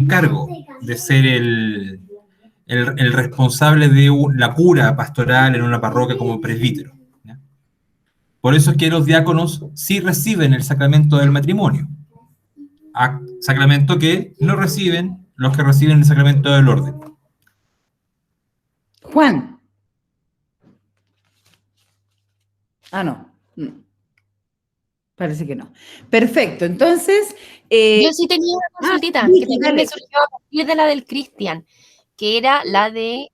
encargo de ser el responsable de la cura pastoral en una parroquia como presbítero, ¿ya? Por eso es que los diáconos sí reciben el sacramento del matrimonio, sacramento que no reciben los que reciben el sacramento del orden. Juan. Ah, no. Parece que no. Perfecto, entonces... yo sí tenía una consultita, que también me surgió a partir de la del Cristian, que era la de...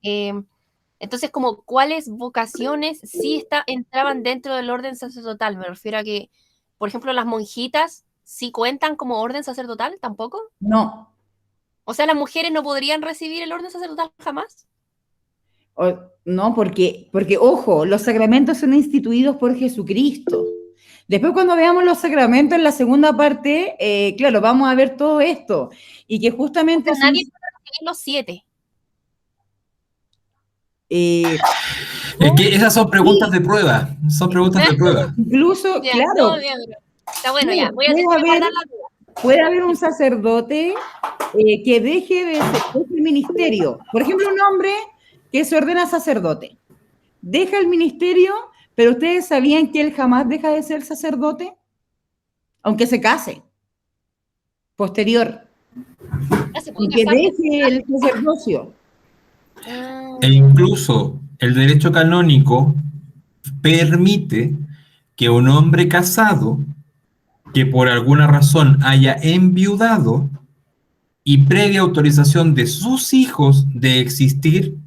entonces, como, ¿cuáles vocaciones sí entraban dentro del orden sacerdotal? Me refiero a que, por ejemplo, las monjitas sí cuentan como orden sacerdotal, ¿tampoco? No. O sea, ¿las mujeres no podrían recibir el orden sacerdotal jamás? No, porque, ojo, los sacramentos son instituidos por Jesucristo. Después, cuando veamos los sacramentos en la segunda parte, claro, vamos a ver todo esto. Y que justamente... Nadie puede recibir los 7. Es que esas son preguntas de prueba. Son preguntas de prueba. Incluso, ya, claro. No, está bueno, ya. Voy a guardar la duda. Puede haber un sacerdote que deje de ser el ministerio. Por ejemplo, un hombre que se ordena sacerdote. Deja el ministerio, pero ¿ustedes sabían que él jamás deja de ser sacerdote? Aunque se case. Posterior. Y que deje el sacerdocio. E incluso el derecho canónico permite que un hombre casado que por alguna razón haya enviudado y previa autorización de sus hijos de existir,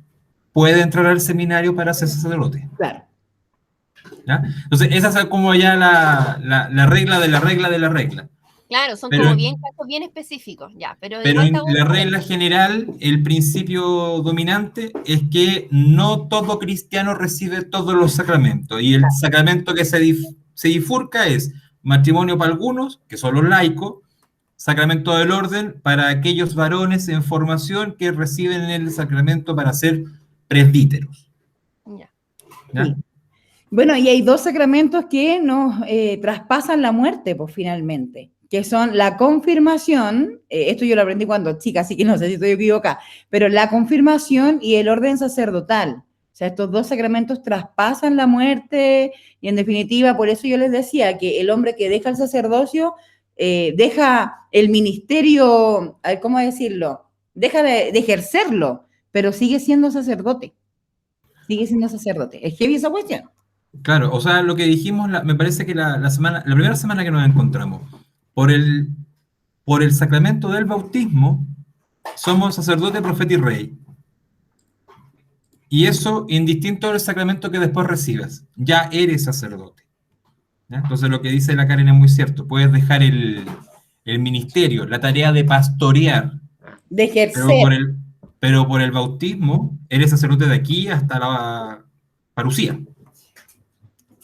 puede entrar al seminario para ser sacerdote. Claro. ¿Ya? Entonces, esa es como ya la regla de la regla de la regla. Claro, son como casos bien específicos, ya. Pero en la regla general, el principio dominante es que no todo cristiano recibe todos los sacramentos. Y el sacramento que se bifurca es matrimonio para algunos, que son los laicos, sacramento del orden para aquellos varones en formación que reciben el sacramento para ser presbíteros. ¿Ya? Sí. Bueno, y hay 2 sacramentos que nos traspasan la muerte, pues finalmente, que son la confirmación, esto yo lo aprendí cuando chica, así que no sé si estoy equivocada, pero la confirmación y el orden sacerdotal. O sea, estos 2 sacramentos traspasan la muerte y en definitiva, por eso yo les decía que el hombre que deja el sacerdocio, deja el ministerio, ¿cómo decirlo? Deja de ejercerlo, pero sigue siendo sacerdote. Sigue siendo sacerdote. ¿Es heavy esa cuestión? Claro, o sea, lo que dijimos, me parece que la primera semana que nos encontramos, por el sacramento del bautismo, somos sacerdote, profeta y rey. Y eso, indistinto del sacramento que después recibas, ya eres sacerdote. ¿Ya? Entonces, lo que dice la Karen es muy cierto. Puedes dejar el ministerio, la tarea de pastorear. De ejercer. Pero por el bautismo, eres sacerdote de aquí hasta la parucía.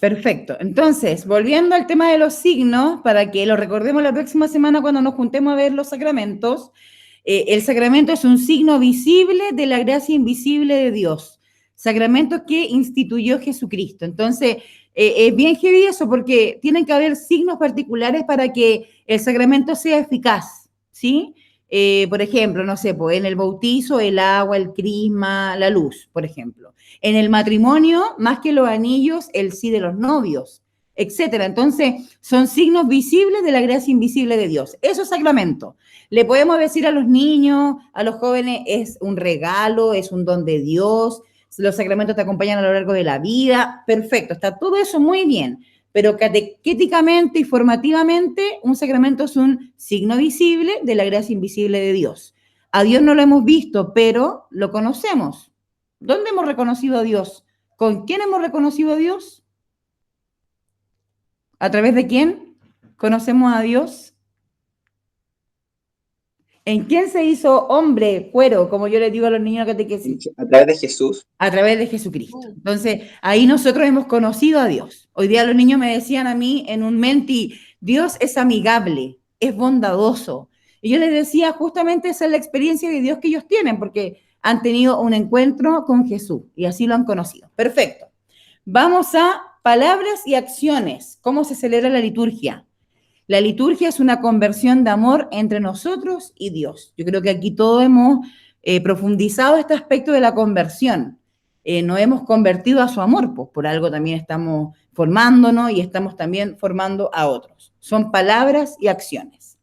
Perfecto. Entonces, volviendo al tema de los signos, para que lo recordemos la próxima semana cuando nos juntemos a ver los sacramentos, el sacramento es un signo visible de la gracia invisible de Dios. Sacramento que instituyó Jesucristo. Entonces, es bien heavy eso porque tienen que haber signos particulares para que el sacramento sea eficaz, ¿sí? Por ejemplo, no sé, pues en el bautizo, el agua, el crisma, la luz, por ejemplo. En el matrimonio, más que los anillos, el sí de los novios, etcétera. Entonces, son signos visibles de la gracia invisible de Dios. Eso es sacramento. Le podemos decir a los niños, a los jóvenes, es un regalo, es un don de Dios, los sacramentos te acompañan a lo largo de la vida. Perfecto, está todo eso muy bien. Pero catequéticamente y formativamente, un sacramento es un signo visible de la gracia invisible de Dios. A Dios no lo hemos visto, pero lo conocemos. ¿Dónde hemos reconocido a Dios? ¿Con quién hemos reconocido a Dios? ¿A través de quién conocemos a Dios? ¿En quién se hizo hombre, cuero, como yo les digo a los niños catequesis? A través de Jesús. A través de Jesucristo. Entonces, ahí nosotros hemos conocido a Dios. Hoy día los niños me decían a mí en un menti, Dios es amigable, es bondadoso. Y yo les decía, justamente esa es la experiencia de Dios que ellos tienen, porque han tenido un encuentro con Jesús y así lo han conocido. Perfecto. Vamos a palabras y acciones. ¿Cómo se celebra la liturgia? La liturgia es una conversión de amor entre nosotros y Dios. Yo creo que aquí todos hemos profundizado este aspecto de la conversión. Nos hemos convertido a su amor, pues por algo también estamos formándonos y estamos también formando a otros. Son palabras y acciones.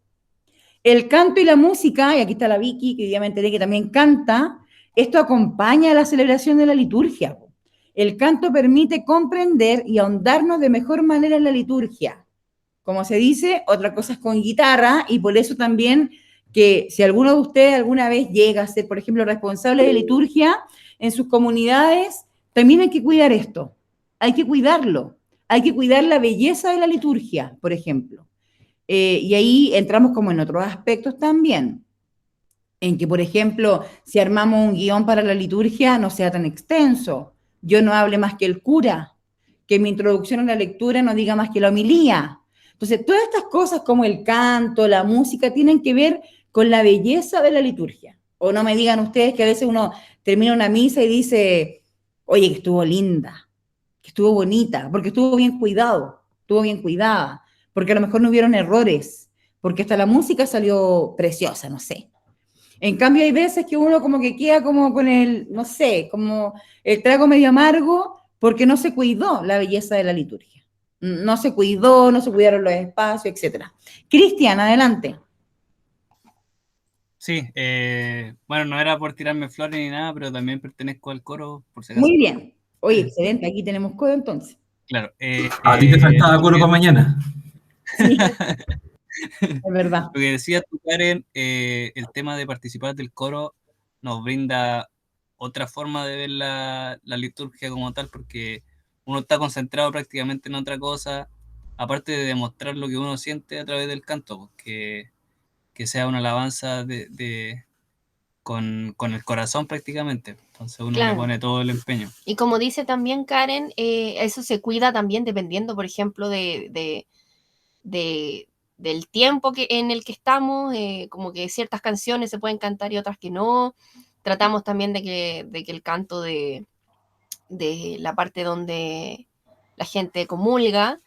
El canto y la música, y aquí está la Vicky, que hoy día me enteré que también canta, esto acompaña a la celebración de la liturgia. El canto permite comprender y ahondarnos de mejor manera en la liturgia. Como se dice, otra cosa es con guitarra, y por eso también que si alguno de ustedes alguna vez llega a ser, por ejemplo, responsable de liturgia en sus comunidades, también hay que cuidar esto, hay que cuidarlo, hay que cuidar la belleza de la liturgia, por ejemplo. Y ahí entramos como en otros aspectos también, en que, por ejemplo, si armamos un guión para la liturgia, no sea tan extenso, yo no hable más que el cura, que mi introducción a la lectura no diga más que la homilía. Entonces, todas estas cosas como el canto, la música, tienen que ver con la belleza de la liturgia. O no me digan ustedes que a veces uno termina una misa y dice, oye, que estuvo linda, que estuvo bonita, porque estuvo bien cuidado, estuvo bien cuidada, porque a lo mejor no hubieron errores, porque hasta la música salió preciosa, no sé. En cambio, hay veces que uno como que queda como con el, no sé, como el trago medio amargo, porque no se cuidó la belleza de la liturgia. No se cuidó, no se cuidaron los espacios, etc. Cristian, adelante. Sí, bueno, no era por tirarme flores ni nada, pero también pertenezco al coro, por si acaso. Muy bien. Oye, excelente, aquí tenemos coro entonces. Claro. A ti te faltaba coro para mañana. Sí, es verdad. Lo que decía tú, Karen, el tema de participar del coro nos brinda otra forma de ver la liturgia como tal, porque uno está concentrado prácticamente en otra cosa, aparte de demostrar lo que uno siente a través del canto, porque que sea una alabanza con el corazón prácticamente. Entonces uno le pone todo el empeño. Y como dice también Karen, eso se cuida también dependiendo, por ejemplo, del tiempo en el que estamos, como que ciertas canciones se pueden cantar y otras que no. Tratamos también de que el canto de la parte donde la gente comulga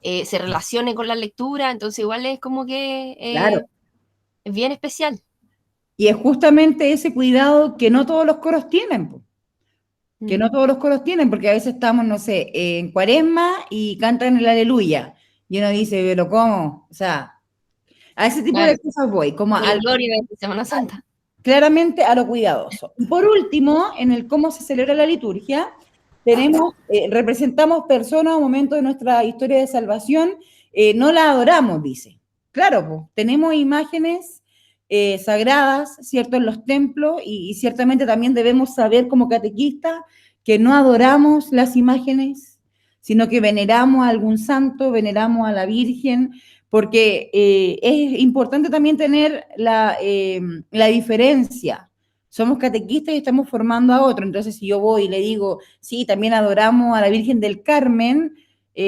se relacione con la lectura, entonces igual es como que Claro. es bien especial. Y es justamente ese cuidado que no todos los coros tienen, po. Que no todos los coros tienen, porque a veces estamos, no sé, en Cuaresma y cantan el Aleluya. Y uno dice, pero ¿cómo? O sea, a ese tipo de cosas voy, como al gloria de Semana Santa. Claramente a lo cuidadoso. Y por último, en el cómo se celebra la liturgia, tenemos, representamos personas o momentos de nuestra historia de salvación, no la adoramos, dice. Claro, pues, tenemos imágenes sagradas, ¿cierto?, en los templos, y ciertamente también debemos saber como catequistas que no adoramos las imágenes, sino que veneramos a algún santo, veneramos a la Virgen, porque es importante también tener la diferencia. Somos catequistas y estamos formando a otro, entonces si yo voy y le digo, sí, también adoramos a la Virgen del Carmen,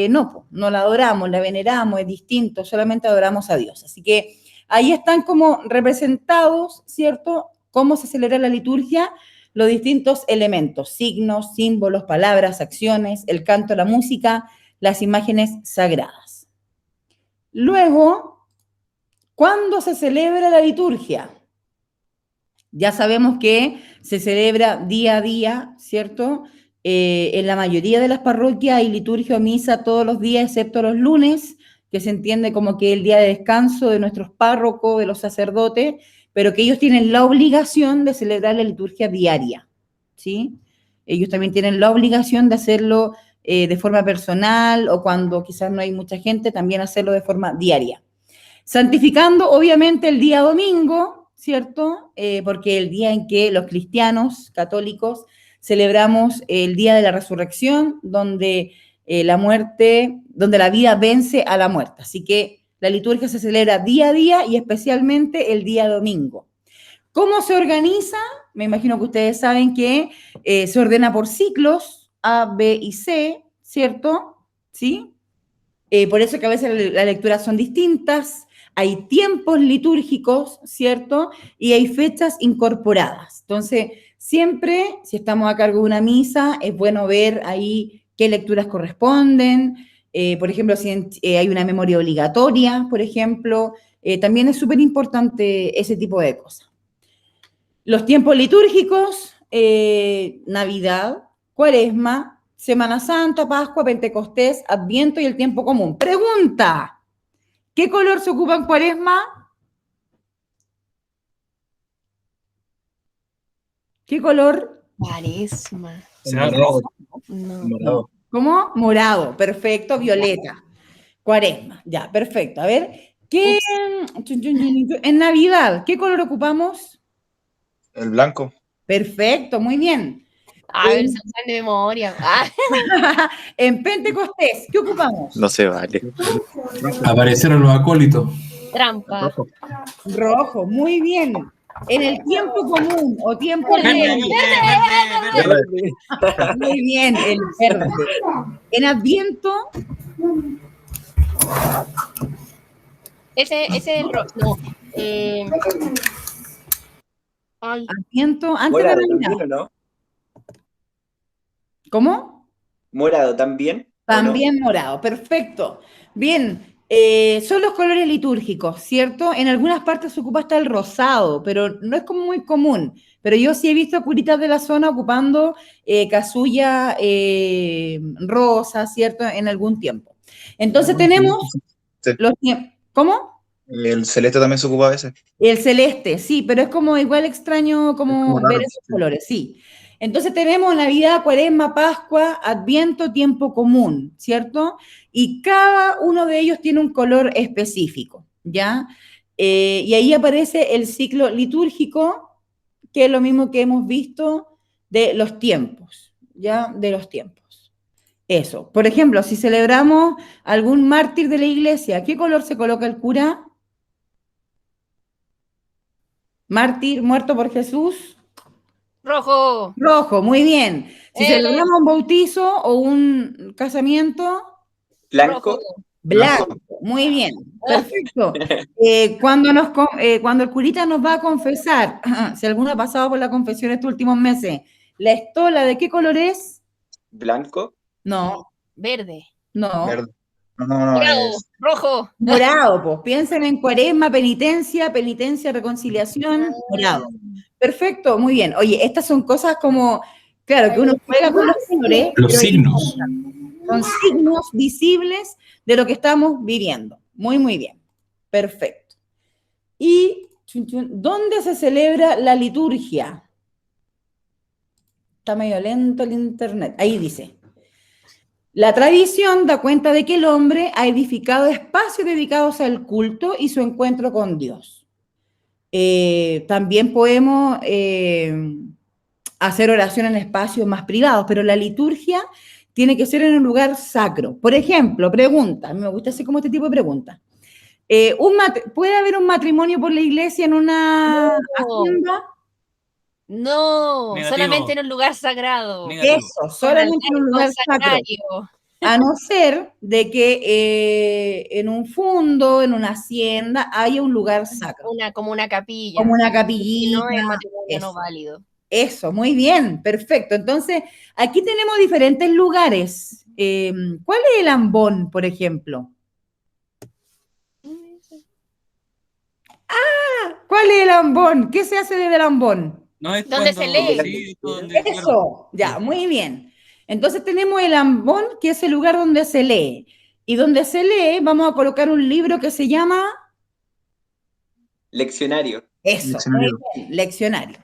no la adoramos, la veneramos, es distinto, solamente adoramos a Dios. Así que ahí están como representados, ¿cierto?, cómo se celebra la liturgia, los distintos elementos, signos, símbolos, palabras, acciones, el canto, la música, las imágenes sagradas. Luego, ¿cuándo se celebra la liturgia? Ya sabemos que se celebra día a día, ¿cierto? En la mayoría de las parroquias hay liturgia o misa todos los días, excepto los lunes, que se entiende como que es el día de descanso de nuestros párrocos, de los sacerdotes, pero que ellos tienen la obligación de celebrar la liturgia diaria, ¿sí? Ellos también tienen la obligación de hacerlo de forma personal, o cuando quizás no hay mucha gente, también hacerlo de forma diaria. Santificando, obviamente, el día domingo, ¿cierto? Porque el día en que los cristianos católicos celebramos el día de la resurrección, donde donde la vida vence a la muerte. Así que la liturgia se celebra día a día y especialmente el día domingo. ¿Cómo se organiza? Me imagino que ustedes saben que se ordena por ciclos, A, B y C, ¿cierto? ¿Sí? Por eso que a veces las lecturas son distintas, hay tiempos litúrgicos, ¿cierto? Y hay fechas incorporadas. Entonces, siempre, si estamos a cargo de una misa, es bueno ver ahí qué lecturas corresponden, Por ejemplo, si hay una memoria obligatoria, por ejemplo, también es súper importante ese tipo de cosas. Los tiempos litúrgicos, Navidad, Cuaresma, Semana Santa, Pascua, Pentecostés, Adviento y el tiempo común. Pregunta, ¿qué color se ocupa en Cuaresma? ¿Qué color? Cuaresma. ¿Será Morado. rojo? No. Morado. ¿Cómo? Morado, perfecto, violeta. Cuaresma, ya, perfecto. A ver, ¿qué en Navidad, qué color ocupamos? El blanco. Perfecto, muy bien. A ver, se me sale de memoria. Ah, En Pentecostés, ¿qué ocupamos? No se vale. Aparecieron los acólitos. trampa. Rojo. Rojo, muy bien. En el tiempo común o tiempo Verde, medio. Verde. Muy bien, el verde. En Adviento, Ese es el rojo. No. Ay, Adviento, antes de Morado Navidad. también, ¿o no? ¿Cómo? Morado también. ¿o no? También morado, perfecto. Bien, son los colores litúrgicos, ¿cierto? En algunas partes se ocupa hasta el rosado, pero no es como muy común. Pero yo sí he visto curitas de la zona ocupando casulla rosa, ¿cierto? En algún tiempo. Entonces tenemos Sí. los... ¿Cómo? El celeste también se ocupa a veces. El celeste, sí, pero es como igual extraño como Es como raro, ver esos sí. colores, sí. Entonces tenemos Navidad, Cuaresma, Pascua, Adviento, tiempo común, ¿cierto? Y cada uno de ellos tiene un color específico, ¿ya? Y ahí aparece el ciclo litúrgico, que es lo mismo que hemos visto de los tiempos, ¿ya? De los tiempos. Eso. Por ejemplo, si celebramos algún mártir de la iglesia, ¿qué color se coloca el cura? Mártir, muerto por Jesús. rojo. Rojo, muy bien. Si Eh. celebramos un bautizo o un casamiento, Blanco. Rojo. blanco. Muy bien, perfecto. Cuando el curita nos va a confesar, si alguno ha pasado por la confesión estos últimos meses, ¿la estola de qué color es? Blanco. No, Verde. no. Verde. No, Morado. es Rojo. Morado, pues piensen en Cuaresma, penitencia, reconciliación, morado. Perfecto, muy bien. Oye, estas son cosas como, claro, que uno juega con los colores. Los pero signos. son signos visibles de lo que estamos viviendo. Muy, muy bien. Perfecto. ¿Y dónde se celebra la liturgia? Está medio lento el internet. Ahí dice. La tradición da cuenta de que el hombre ha edificado espacios dedicados al culto y su encuentro con Dios. También podemos hacer oración en espacios más privados, pero la liturgia tiene que ser en un lugar sacro. Por ejemplo, pregunta, a mí me gusta hacer como este tipo de preguntas. ¿Puede haber un matrimonio por la iglesia en una hacienda? No, Negativo. solamente en un lugar sagrado. Negativo. Eso, solamente en un lugar sacro. Sagrario. A no ser de que en un fundo, en una hacienda, haya un lugar sacro. Como una capilla. Como una Si capillita. no es matrimonio eso. no válido. Eso, muy bien, perfecto. Entonces, aquí tenemos diferentes lugares. ¿Cuál es el ambón, por ejemplo? ¿Cuál es el ambón? ¿Qué se hace desde el ambón? No es ¿Dónde cuando- se lee? sí, donde- claro. Eso, ya, muy bien. Entonces tenemos el ambón, que es el lugar donde se lee. Y donde se lee, vamos a colocar un libro que se llama... Leccionario. Eso, Leccionario. muy bien, leccionario.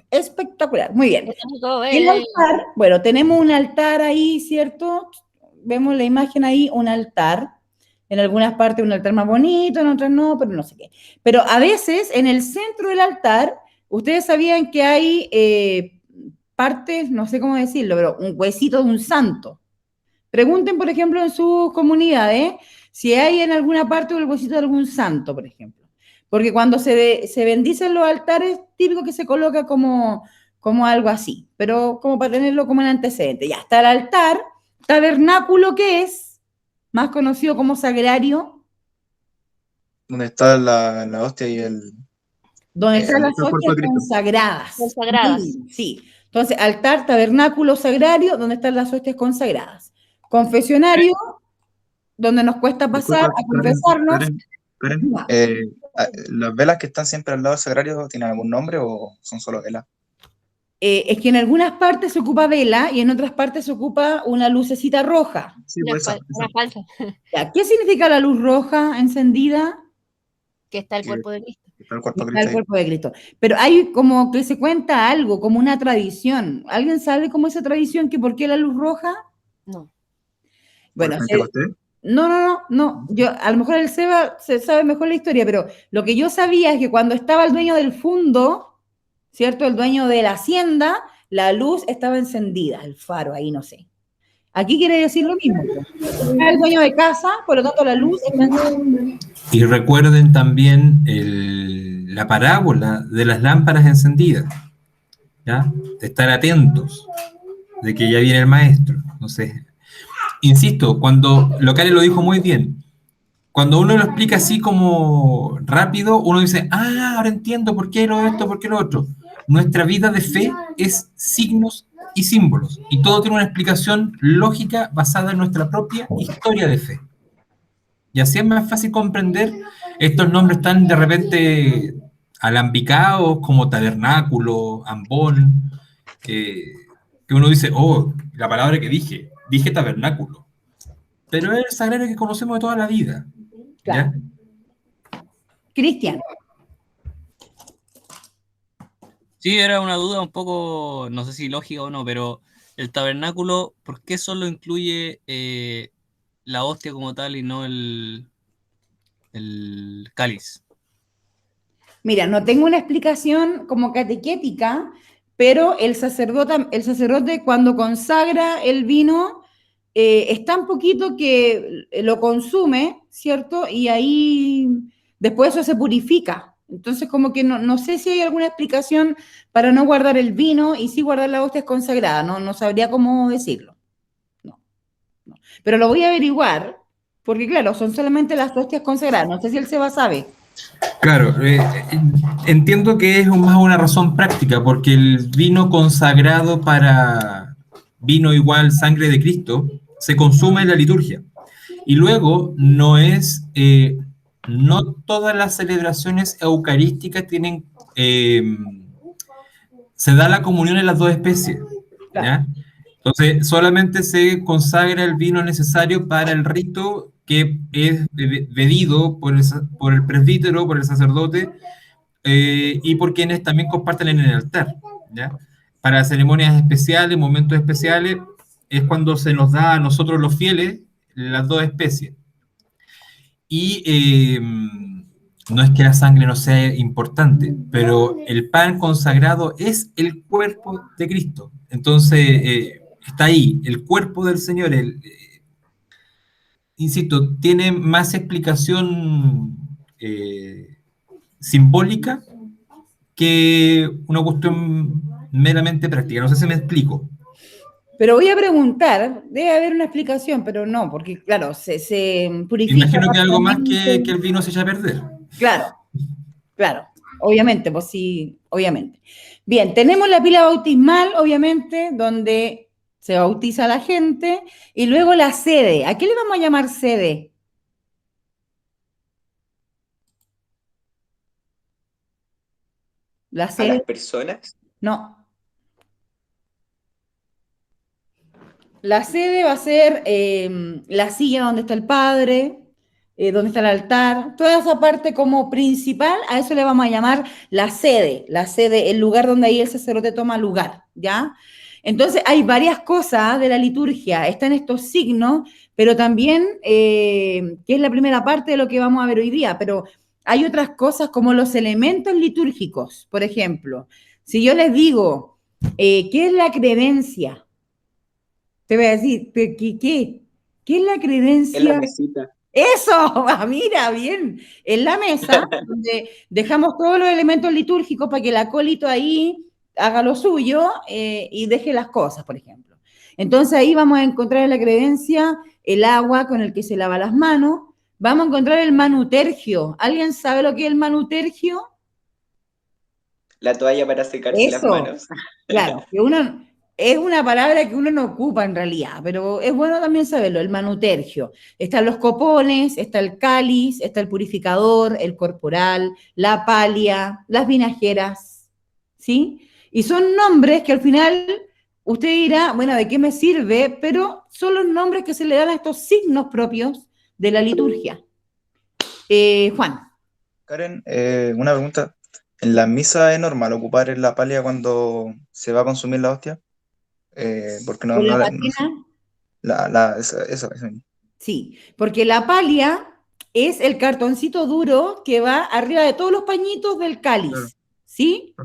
Espectacular, muy bien. Botánico El verde. altar, bueno, tenemos un altar ahí, ¿cierto? Vemos la imagen ahí, un altar. En algunas partes un altar más bonito, en otras no, pero no sé qué. Pero a veces en el centro del altar, ustedes sabían que hay partes, no sé cómo decirlo, pero un huesito de un santo. Pregunten, por ejemplo, en sus comunidades si hay en alguna parte el huesito de algún santo, por ejemplo. Porque cuando se bendicen los altares, típico que se coloca como algo así, pero como para tenerlo como en antecedente. Ya está el altar, tabernáculo, que es más conocido como sagrario, donde está la hostia y el... donde están las el cuerpo de hostias Cristo. consagradas. Consagradas. Sí. Entonces, altar, tabernáculo, sagrario, donde están las hostias consagradas. Confesionario, donde nos cuesta pasar Disculpa, a confesarnos. Karen, Ya. ¿las velas que están siempre al lado del sagrario tienen algún nombre o son solo velas? Es que en algunas partes se ocupa vela y en otras partes se ocupa una lucecita roja. Sí, Una, pues esa. una falsa, Ya, ¿qué significa la luz roja encendida? que está el Que cuerpo de Cristo. está el cuerpo de Está el Cristo ahí. cuerpo de Cristo. Pero hay como que se cuenta algo, como una tradición. ¿Alguien sabe cómo esa tradición, que por qué la luz roja? No. ¿Por Bueno, Pentecostés? no. Yo, a lo mejor el Seba se sabe mejor la historia, pero lo que yo sabía es que cuando estaba el dueño del fondo, ¿cierto? El dueño de la hacienda, la luz estaba encendida, el faro ahí, no sé. Aquí quiere decir lo mismo. Está el dueño de casa, por lo tanto la luz está encendida. Y recuerden también la parábola de las lámparas encendidas, ¿ya? De estar atentos, de que ya viene el maestro. Entonces, insisto, cuando Locale lo dijo muy bien, cuando uno lo explica así como rápido, uno dice, ahora entiendo por qué lo esto, por qué lo otro. Nuestra vida de fe es signos y símbolos, y todo tiene una explicación lógica basada en nuestra propia historia de fe. Y así es más fácil comprender estos nombres tan de repente alambicados como tabernáculo, ambón, que uno dice, oh, la palabra que dije tabernáculo. Pero es el sagrario que conocemos de toda la vida. ¿Ya? Claro. Cristian. Sí, era una duda un poco, no sé si lógica o no, pero el tabernáculo, ¿por qué solo incluye la hostia como tal y no el cáliz? Mira, no tengo una explicación como catequética, pero el sacerdote cuando consagra el vino, es tan poquito que lo consume, ¿cierto? Y ahí después eso se purifica. Entonces, como que no sé si hay alguna explicación para no guardar el vino y sí guardar las hostias consagradas. No sabría cómo decirlo. No. Pero lo voy a averiguar, porque claro, son solamente las hostias consagradas. No sé si el Seba sabe. Claro, entiendo que es más una razón práctica, porque el vino consagrado para vino igual sangre de Cristo se consume en la liturgia. Y luego no todas las celebraciones eucarísticas tienen, se da la comunión en las dos especies, ¿ya? Entonces, solamente se consagra el vino necesario para el rito que es bebido por el presbítero, por el sacerdote, y por quienes también comparten en el altar, ¿ya? Para ceremonias especiales, momentos especiales, es cuando se nos da a nosotros los fieles las dos especies. Y no es que la sangre no sea importante, pero el pan consagrado es el cuerpo de Cristo. Entonces, está ahí, el cuerpo del Señor. Insisto, tiene más explicación simbólica que una cuestión meramente práctica. No sé si me explico. Pero voy a preguntar, debe haber una explicación, pero no, porque claro, se purifica. Imagino que algo más que el vino se echa a perder. Claro, obviamente, pues sí, obviamente. Bien, tenemos la pila bautismal, obviamente, donde se bautiza a la gente, y luego la sede. ¿A qué le vamos a llamar sede? La ¿A las sede, personas? no. La sede va a ser la silla donde está el padre, donde está el altar, toda esa parte como principal, a eso le vamos a llamar la sede, el lugar donde ahí el sacerdote toma lugar, ¿ya? Entonces hay varias cosas de la liturgia, están estos signos, pero también, que es la primera parte de lo que vamos a ver hoy día, pero hay otras cosas como los elementos litúrgicos, por ejemplo, si yo les digo, ¿qué es la credencia? Te voy a decir, ¿qué es la credencia? En la mesita. Eso, mira, bien. En la mesa, donde dejamos todos los elementos litúrgicos para que el acólito ahí haga lo suyo, y deje las cosas, por ejemplo. Entonces ahí vamos a encontrar en la credencia el agua con el que se lava las manos. Vamos a encontrar el manutergio. ¿Alguien sabe lo que es el manutergio? La toalla para secarse las Eso, manos. claro, que uno es una palabra que uno no ocupa en realidad, pero es bueno también saberlo, el manutergio. Están los copones, está el cáliz, está el purificador, el corporal, la palia, las vinajeras, ¿sí? Y son nombres que al final usted dirá, bueno, ¿de qué me sirve? Pero son los nombres que se le dan a estos signos propios de la liturgia. Juan. Karen, una pregunta. ¿En la misa es normal ocupar la palia cuando se va a consumir la hostia? Porque no, ¿Con la no, patena? eso mismo. Sí, porque la palia es el cartoncito duro que va arriba de todos los pañitos del Claro. cáliz, ¿sí?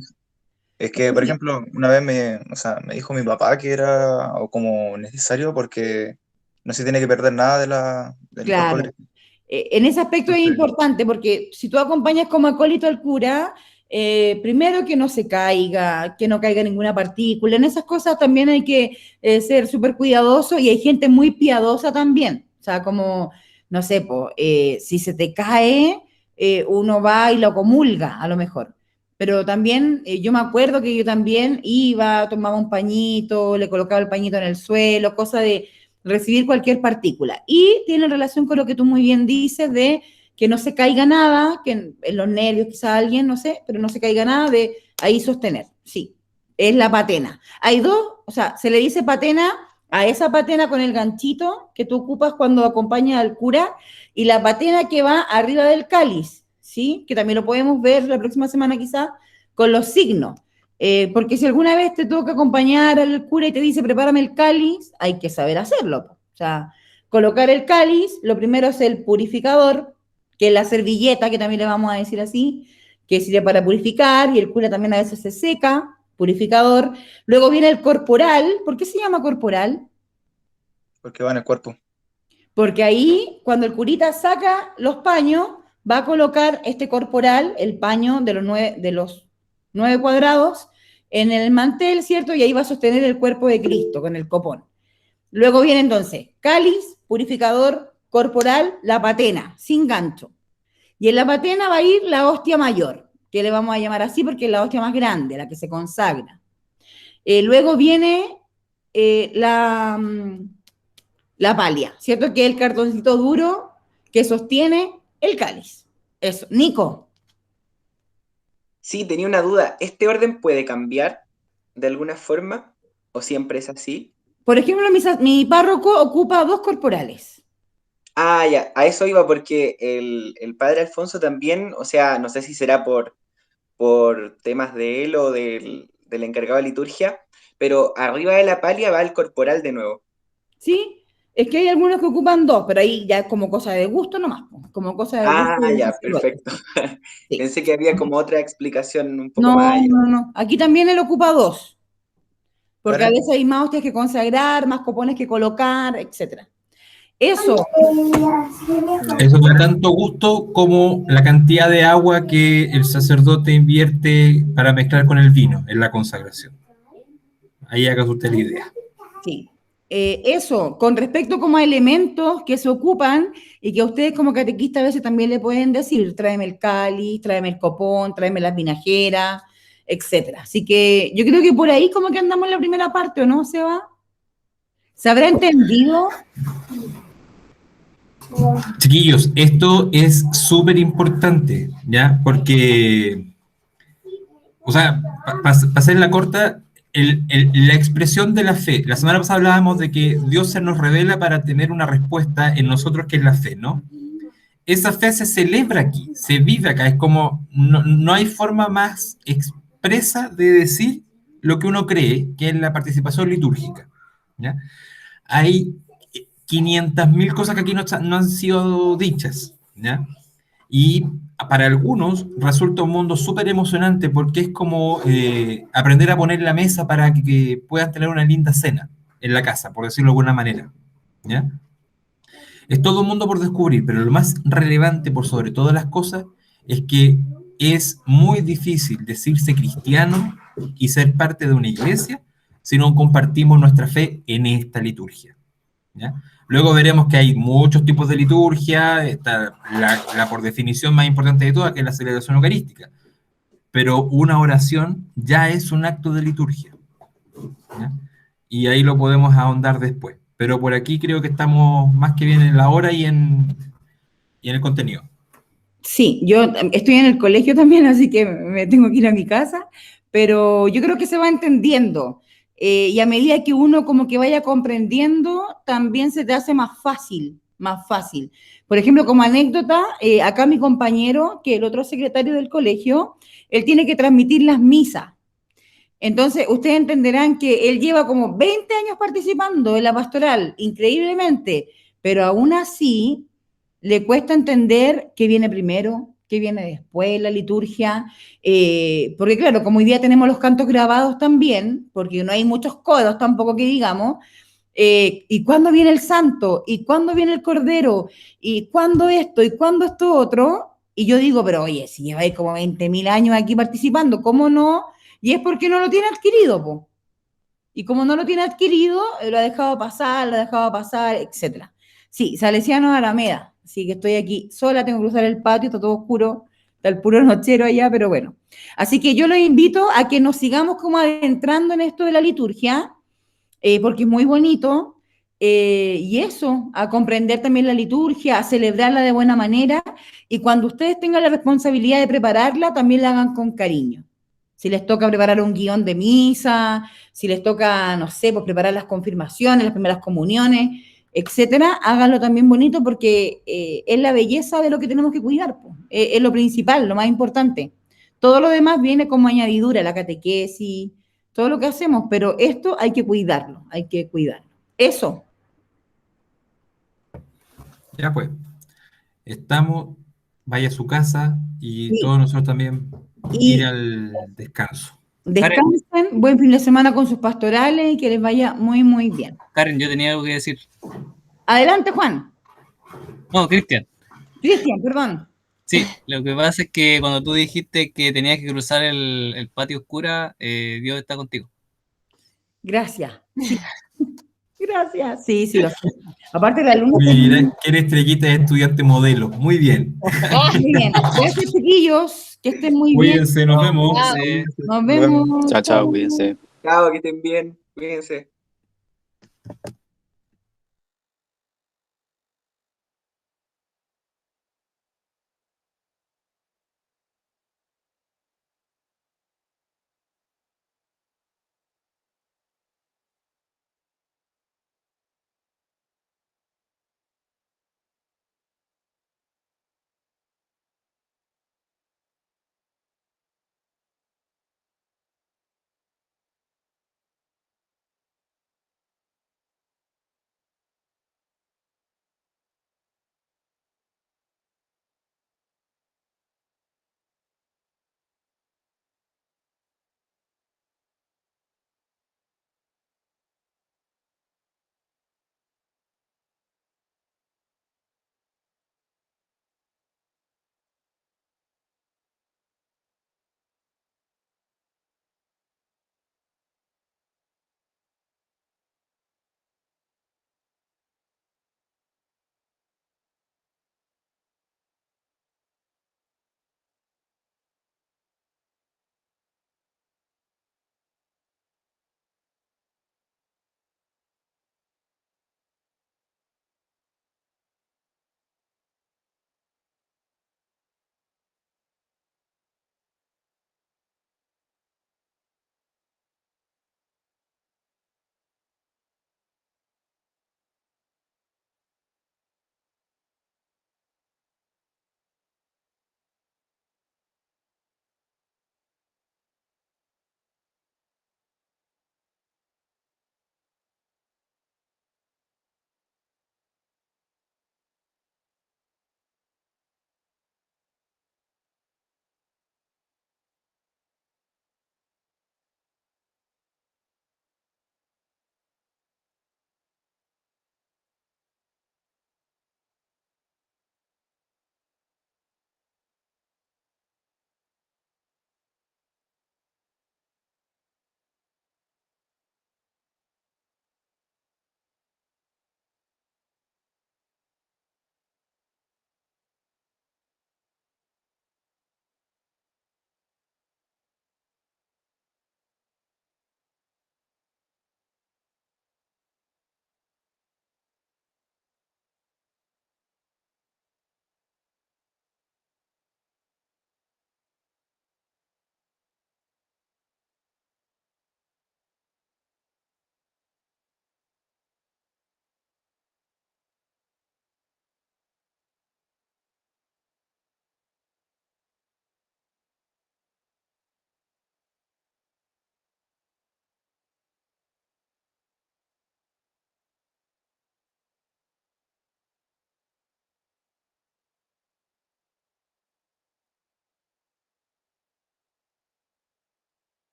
Es que, por ejemplo, una vez me dijo mi papá que era o como necesario porque no se tiene que perder nada del cuerpo de Claro. Cristo. En ese aspecto es Entonces, importante porque si tú acompañas como acólito al cura, primero que no se caiga, que no caiga ninguna partícula, en esas cosas también hay que ser súper cuidadoso y hay gente muy piadosa también, o sea, como, no sé, si se te cae, uno va y lo comulga a lo mejor. Pero también, yo me acuerdo que yo también iba, tomaba un pañito, le colocaba el pañito en el suelo, cosa de recibir cualquier partícula. Y tiene relación con lo que tú muy bien dices de que no se caiga nada, que en los nervios quizá alguien, no sé, pero no se caiga nada de ahí sostener. Sí, es la patena. Hay dos, o sea, se le dice patena a esa patena con el ganchito que tú ocupas cuando acompañas al cura y la patena que va arriba del cáliz, ¿sí? Que también lo podemos ver la próxima semana quizá con los signos. Porque si alguna vez te toca acompañar al cura y te dice, prepárame el cáliz, hay que saber hacerlo. O sea, colocar el cáliz, lo primero es el purificador, que es la servilleta, que también le vamos a decir así, que sirve para purificar, y el cura también a veces se seca, purificador. Luego viene el corporal. ¿Por qué se llama corporal? Porque va en el cuerpo. Porque ahí, cuando el curita saca los paños, va a colocar este corporal, el paño de los 9 cuadrados, en el mantel, ¿cierto? Y ahí va a sostener el cuerpo de Cristo con el copón. Luego viene entonces cáliz, purificador, corporal, la patena, sin gancho. Y en la patena va a ir la hostia mayor, que le vamos a llamar así porque es la hostia más grande, la que se consagra. Luego viene la palia, ¿cierto? Que es el cartoncito duro que sostiene el cáliz. Eso. Nico. Sí, tenía una duda. ¿Este orden puede cambiar de alguna forma? ¿O siempre es así? Por ejemplo, mi párroco ocupa 2 corporales. Ah, ya, a eso iba porque el padre Alfonso también, o sea, no sé si será por temas de él o del encargado de liturgia, pero arriba de la palia va el corporal de nuevo. ¿Sí? Es que hay algunos que ocupan 2, pero ahí ya es como cosa de gusto nomás, como cosa de gusto. Ah, ya, perfecto. Sí. Pensé que había como otra explicación un poco No, más allá. no, no. Aquí también él ocupa 2, porque a Karen, veces hay más hostias que consagrar, más copones que colocar, etc. Eso, Eso da tanto gusto como la cantidad de agua que el sacerdote invierte para mezclar con el vino en la consagración. Ahí haga usted la idea. sí. Eso, con respecto como a elementos que se ocupan y que a ustedes como catequistas a veces también le pueden decir, tráeme el cáliz, tráeme el copón, tráeme las vinajeras, etc. Así que yo creo que por ahí como que andamos en la primera parte, ¿o no, Seba? ¿Se habrá entendido? Chiquillos, esto es súper importante, ¿ya? Porque, o sea, para hacer la corta, la expresión de la fe. La semana pasada hablábamos de que Dios se nos revela para tener una respuesta en nosotros que es la fe, ¿no? Esa fe se celebra aquí, se vive acá. Es como, no hay forma más expresa de decir lo que uno cree, que es la participación litúrgica, ¿ya? Hay 500.000 cosas que aquí no han sido dichas, ¿ya? Y para algunos resulta un mundo súper emocionante porque es como aprender a poner la mesa para que puedan tener una linda cena en la casa, por decirlo de alguna manera, ¿ya? Es todo un mundo por descubrir, pero lo más relevante por sobre todas las cosas es que es muy difícil decirse cristiano y ser parte de una iglesia si no compartimos nuestra fe en esta liturgia, ¿ya? Luego veremos que hay muchos tipos de liturgia, está la por definición más importante de todas, que es la celebración eucarística, pero una oración ya es un acto de liturgia, ¿ya? y ahí lo podemos ahondar después. Pero por aquí creo que estamos más que bien en la hora y en el contenido. Sí, yo estoy en el colegio también, así que me tengo que ir a mi casa, pero yo creo que se va entendiendo. Y a medida que uno como que vaya comprendiendo, también se te hace más fácil, más fácil. Por ejemplo, como anécdota, acá mi compañero, que el otro secretario del colegio, él tiene que transmitir las misas. Entonces, ustedes entenderán que él lleva como 20 años participando en la pastoral, increíblemente, pero aún así le cuesta entender qué viene primero, qué viene después, la liturgia, porque claro, como hoy día tenemos los cantos grabados también, porque no hay muchos coros tampoco que digamos, y cuándo viene el santo, y cuándo viene el cordero, y cuándo esto, y cuándo esto otro, y yo digo, pero oye, si lleváis como 20.000 años aquí participando, ¿cómo no? Y es porque no lo tiene adquirido, po. Y como no lo tiene adquirido, lo ha dejado pasar, etc. Sí, Salesianos Alameda. Así que estoy aquí sola, tengo que cruzar el patio, está todo oscuro, está el puro nochero allá, pero bueno. Así que yo los invito a que nos sigamos como adentrando en esto de la liturgia, porque es muy bonito, y eso, a comprender también la liturgia, a celebrarla de buena manera, y cuando ustedes tengan la responsabilidad de prepararla, también la hagan con cariño. Si les toca preparar un guión de misa, si les toca, no sé, pues preparar las confirmaciones, las primeras comuniones, etcétera, háganlo también bonito porque es la belleza de lo que tenemos que cuidar, pues. Es lo principal, lo más importante. Todo lo demás viene como añadidura, la catequesis, todo lo que hacemos, pero esto hay que cuidarlo, hay que cuidarlo. Eso. Ya pues, estamos, vaya a su casa y Sí. todos nosotros también Y ir al descanso. descansen, buen fin de semana con sus pastorales y que les vaya muy, muy bien. Karen, yo tenía algo que decir. Adelante, Juan. No, Cristian. Cristian, perdón. Sí, lo que pasa es que cuando tú dijiste que tenías que cruzar el patio oscura, Dios está contigo. Gracias. Sí. Gracias. Sí, sí, lo sé. Aparte, la alumna. Mira, que eres estrellita de estudiante modelo. Muy bien. Muy bien. Gracias, chiquillos. Que estén muy bien. Cuídense, nos vemos. Nos vemos. Chao, chao, cuídense. Chao, que estén bien, cuídense.